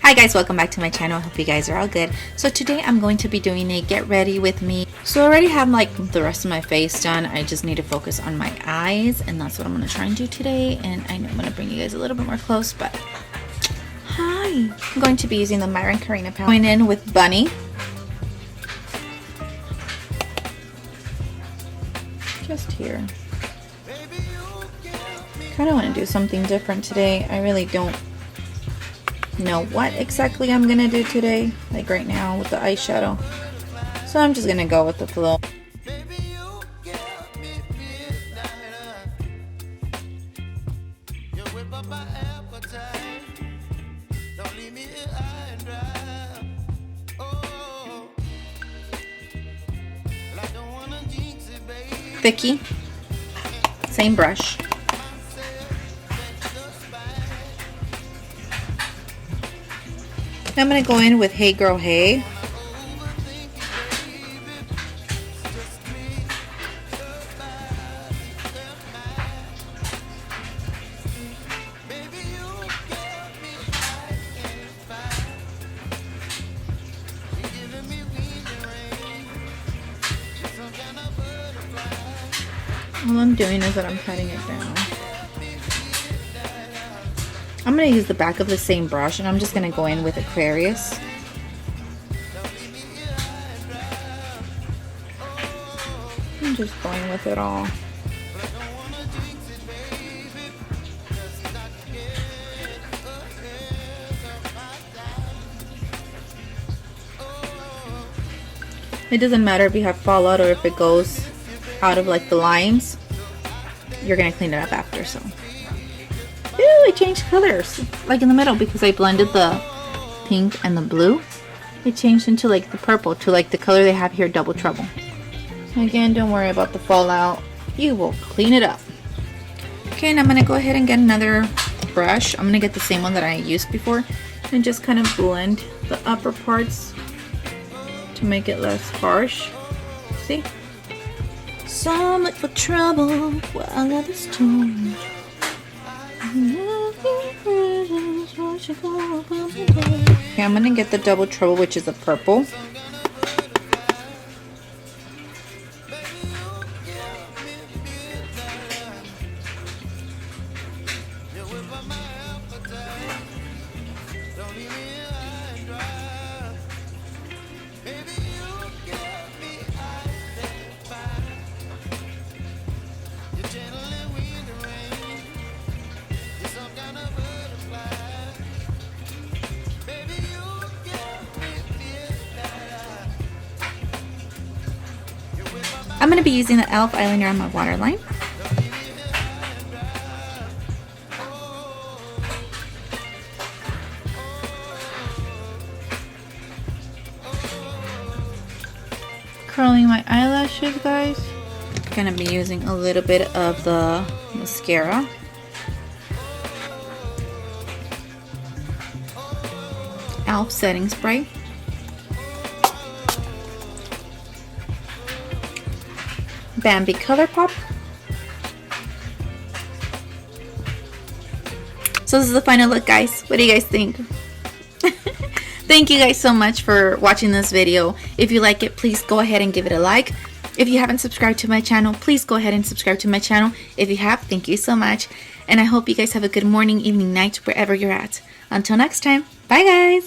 Hi guys, welcome back to my channel. I hope you guys are all good. So today I'm going to be doing a get ready with me. So I already have like the rest of my face done. I just need to focus on my eyes, and that's what I'm going to try and do today. And I know I'm going to bring you guys a little bit more close, but hi. I'm going to be using the Myron Karina palette. Going in with Bunny. Just here. Kind of want to do something different today. I really don't know what exactly I'm gonna do today, like right now with the eyeshadow, so I'm just gonna go with the flow. Vicky, same brush. I'm going to go in with Hey Girl Hey. All I'm doing is that I'm patting it down. I'm going to use the back of the same brush, and I'm just going to go in with Aquarius. I'm just going with it all. It doesn't matter if you have fallout or if it goes out of like the lines. You're going to clean it up after, so. Ooh, it changed colors, like in the middle, because I blended the pink and the blue. It changed into like the purple, to like the color they have here, Double Trouble. Again, don't worry about the fallout. You will clean it up. Okay, and I'm going to go ahead and get another brush. I'm going to get the same one that I used before and just kind of blend the upper parts to make it less harsh. See? Some look for trouble while others don't. Okay, I'm gonna get the Double Trouble, which is a purple. I'm going to be using the e.l.f. eyeliner on my waterline. Curling my eyelashes, guys. Going to be using a little bit of the mascara. e.l.f. setting spray. Bambi ColourPop. So this is the final look, guys. What do you guys think? Thank you guys so much for watching this video. If you like it, please go ahead and give it a like. If you haven't subscribed to my channel, please go ahead and subscribe to my channel. If you have, thank you so much. And I hope you guys have a good morning, evening, night, wherever you're at. Until next time, bye guys.